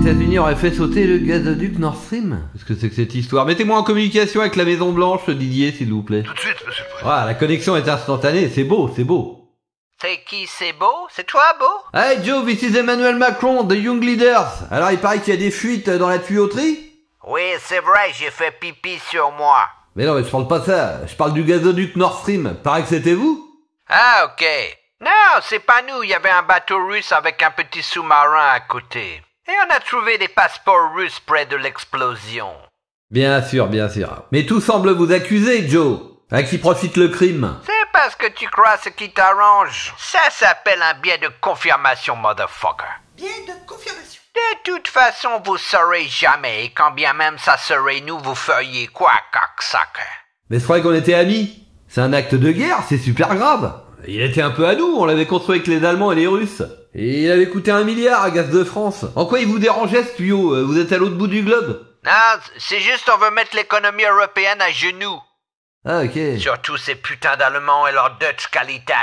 États-Unis auraient fait sauter le gazoduc Nord Stream. Qu'est-ce que c'est que cette histoire? Mettez-moi en communication avec la Maison Blanche, Didier, s'il vous plaît. Tout de suite, monsieur le président. Voilà, la connexion est instantanée, c'est beau, c'est beau. C'est qui, c'est beau? C'est toi, beau? Hey Joe, this is Emmanuel Macron, the Young Leaders. Alors il paraît qu'il y a des fuites dans la tuyauterie? Oui, c'est vrai, j'ai fait pipi sur moi. Mais non, mais je parle pas ça, je parle du gazoduc Nord Stream. Paraît que c'était vous? Ah, ok. Non, c'est pas nous, il y avait un bateau russe avec un petit sous-marin à côté. Et on a trouvé des passeports russes près de l'explosion. Bien sûr, bien sûr. Mais tout semble vous accuser, Joe. À qui profite le crime? C'est parce que tu crois ce qui t'arrange. Ça s'appelle un biais de confirmation, motherfucker. Biais de confirmation. De toute façon, vous saurez jamais, et quand bien même ça serait nous, vous feriez quoi, cocksucker? Mais je croyais qu'on était amis. C'est un acte de guerre, c'est super grave. Il était un peu à nous, on l'avait construit avec les Allemands et les Russes. Et il avait coûté 1 milliard à Gaz de France. En quoi il vous dérangeait ce tuyau? Vous êtes à l'autre bout du globe? Non, c'est juste on veut mettre l'économie européenne à genoux. Ah ok. Surtout ces putains d'Allemands et leur Dutch Qualitat.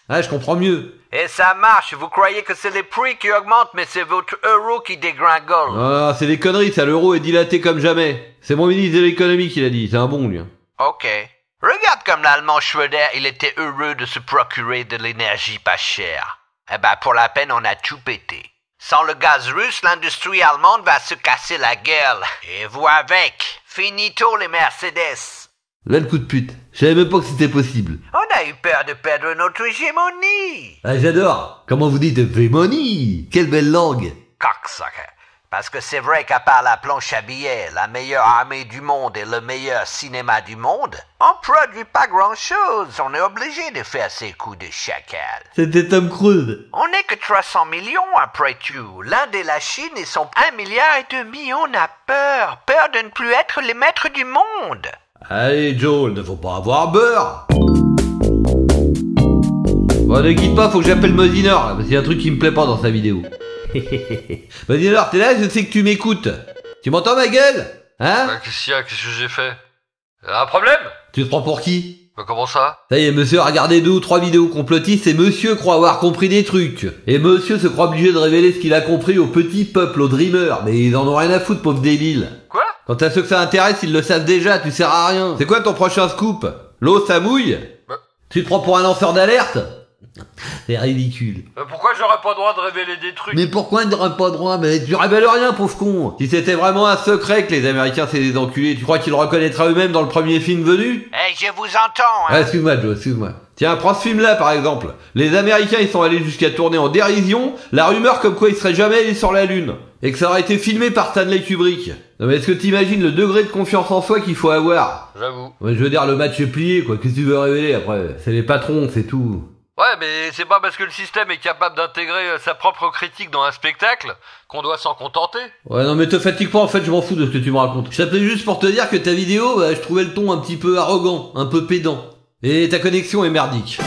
Ah je comprends mieux. Et ça marche, vous croyez que c'est les prix qui augmentent, mais c'est votre euro qui dégringole. Ah c'est des conneries, ça, l'euro est dilaté comme jamais. C'est mon ministre de l'économie qui l'a dit, c'est un bon lui. Ok. Regarde comme l'Allemand Schröder, il était heureux de se procurer de l'énergie pas chère. Eh ben, pour la peine, on a tout pété. Sans le gaz russe, l'industrie allemande va se casser la gueule. Et vous avec. Finito les Mercedes. Là le coup de pute. Je savais même pas que c'était possible. On a eu peur de perdre notre hégémonie. Ah j'adore. Comment vous dites hégémonie? Quelle belle langue. Cocksucker. Parce que c'est vrai qu'à part la planche à billets, la meilleure armée du monde et le meilleur cinéma du monde, on produit pas grand-chose. On est obligé de faire ses coups de chacal. C'était Tom Cruise. On n'est que 300 millions après tout. L'Inde et la Chine, ils sont 1,5 milliard. On a peur. Peur de ne plus être les maîtres du monde. Allez Joe, il ne faut pas avoir peur. Bon ne quitte pas, faut que j'appelle Mosinor là, parce qu'il y a un truc qui me plaît pas dans sa vidéo. Mosinor, t'es là, je sais que tu m'écoutes. Tu m'entends ma gueule? Hein? Bah, qu'est-ce qu'il y a? Qu'est-ce que j'ai fait? Un problème? Tu te prends pour qui? Bah, comment ça? Ça y est, monsieur a regardé 2 ou 3 vidéos complotistes et monsieur croit avoir compris des trucs. Et monsieur se croit obligé de révéler ce qu'il a compris au petit peuple, aux dreamers. Mais ils en ont rien à foutre, pauvre débile. Quoi? Quant à ceux que ça intéresse, ils le savent déjà, tu sers à rien. C'est quoi ton prochain scoop? L'eau, ça mouille? Bah. Tu te prends pour un lanceur d'alerte? C'est ridicule. Pourquoi j'aurais pas le droit de révéler des trucs? Mais pourquoi il n'aurait pas droit? Mais tu révèles rien, pauvre con. Si c'était vraiment un secret que les Américains c'est des enculés, tu crois qu'ils le reconnaîtraient eux-mêmes dans le premier film venu? Eh, je vous entends, Ah, excuse-moi, Joe, excuse-moi. Tiens, prends ce film-là, par exemple. Les Américains, ils sont allés jusqu'à tourner en dérision la rumeur comme quoi ils seraient jamais allés sur la Lune. Et que ça aurait été filmé par Stanley Kubrick. Non mais est-ce que t'imagines le degré de confiance en soi qu'il faut avoir? J'avoue. Ouais, je veux dire, le match est plié, quoi. Qu'est-ce que tu veux révéler après? C'est les patrons, c'est tout. Ouais, mais c'est pas parce que le système est capable d'intégrer sa propre critique dans un spectacle qu'on doit s'en contenter. Ouais, non mais te fatigue pas, en fait, je m'en fous de ce que tu me racontes. Je t'appelais juste pour te dire que ta vidéo, bah, je trouvais le ton un petit peu arrogant, un peu pédant. Et ta connexion est merdique.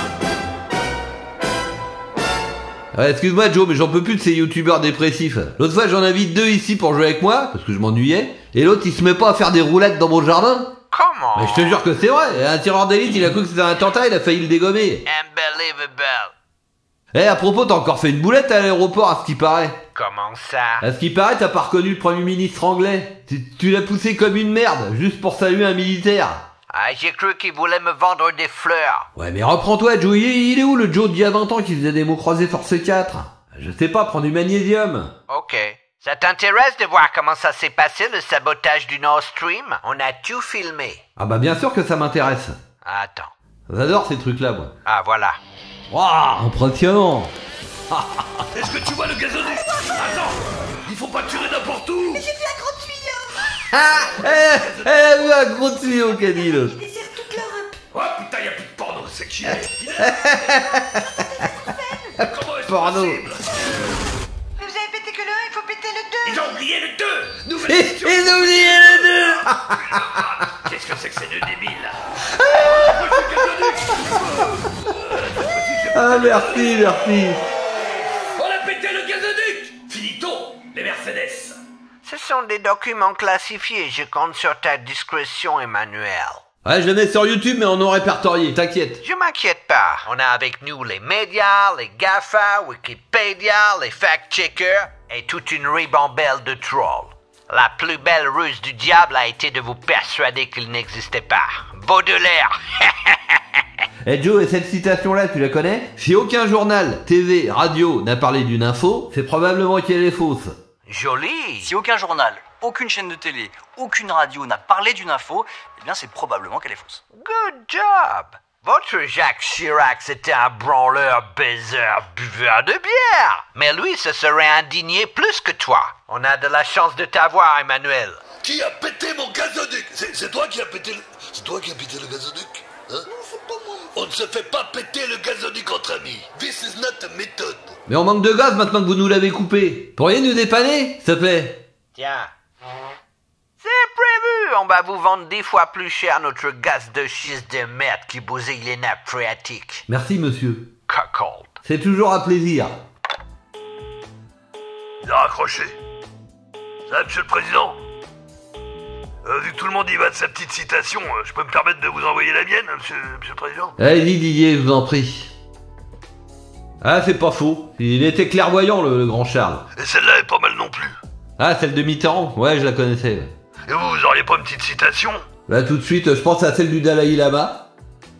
Ouais, excuse-moi Joe, mais j'en peux plus de ces youtubeurs dépressifs. L'autre fois, j'en invite 2 ici pour jouer avec moi, parce que je m'ennuyais, et l'autre, il se met pas à faire des roulades dans mon jardin. Comment? Mais je te jure que c'est vrai, un tireur d'élite, il a cru que c'était un attentat, il a failli le dégommer. Unbelievable. Eh, à propos, t'as encore fait une boulette à l'aéroport, à ce qui paraît. Comment ça? À ce qui paraît, t'as pas reconnu le Premier ministre anglais. Tu l'as poussé comme une merde, juste pour saluer un militaire. Ah, j'ai cru qu'il voulait me vendre des fleurs. Ouais, mais reprends-toi, Joe, il est où le Joe d'il y a 20 ans qui faisait des mots croisés force 4? Je sais pas, prends du magnésium. Ok. Ça t'intéresse de voir comment ça s'est passé, le sabotage du Nord Stream? On a tout filmé. Ah bah bien sûr que ça m'intéresse. Attends. J'adore ces trucs-là, moi. Ah, voilà. Waouh, impressionnant. Est-ce que tu vois le gazoduc? Attends! Il faut pas tirer n'importe où! Mais j'ai vu un gros tuyau. Ah, elle a vu un gros tuyau, qu'a dit l'autre. Il dessert toute l'Europe. Oh putain, y'a plus de porno, c'est que j'y ai! Comment est-ce Porno. possible? Vous avez pété que le 1, il faut péter le 2. Ils ont oublié le 2! Nouvelle Et édition. ils oubliaient les deux. Qu'est-ce que c'est que ces deux débiles? Ah, merci, merci. On a pété le gazoduc! Finito, les Mercedes! Ce sont des documents classifiés. Je compte sur ta discrétion, Emmanuel. Ouais, je le mets sur YouTube, mais en non répertorié, t'inquiète. Je m'inquiète pas. On a avec nous les médias, les GAFA, Wikipédia, les fact-checkers. et toute une ribambelle de trolls. La plus belle ruse du diable a été de vous persuader qu'il n'existait pas. Baudelaire. Eh Joe, et cette citation-là, tu la connais? Si aucun journal, TV, radio n'a parlé d'une info, c'est probablement qu'elle est fausse. Joli. Si aucun journal, aucune chaîne de télé, aucune radio n'a parlé d'une info, eh bien c'est probablement qu'elle est fausse. Good job. Votre Jacques Chirac, c'était un branleur, baiser, buveur de bière. Mais lui se serait indigné plus que toi. On a de la chance de t'avoir, Emmanuel. Qui a pété mon gazoduc? C'est toi qui as pété le... C'est toi qui as pété le gazoduc? Hein? Non, c'est pas moi. On ne se fait pas péter le gazoduc entre amis. This is not a method. Mais on manque de gaz maintenant que vous nous l'avez coupé. Pourriez nous dépanner, s'il te plaît? Tiens. C'est prévu. On va vous vendre 10 fois plus cher notre gaz de schiste de merde qui bousille les nappes phréatiques. Merci, monsieur. Cuckold. C'est toujours un plaisir. Il a raccroché. Ça va, monsieur le président? Vu que tout le monde y va de sa petite citation, je peux me permettre de vous envoyer la mienne, monsieur le président? Allez-y, Didier, je vous en prie. Ah, c'est pas faux. Il était clairvoyant, le grand Charles. Et celle-là est pas mal non plus. Ah, celle de Mitterrand? Ouais, je la connaissais. Ouais. Et vous auriez pas une petite citation? Là, tout de suite, je pense à celle du Dalai Lama.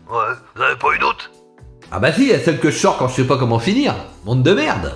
Ouais, vous avez pas une autre? Ah bah si, à celle que je sors quand je sais pas comment finir. Monde de merde.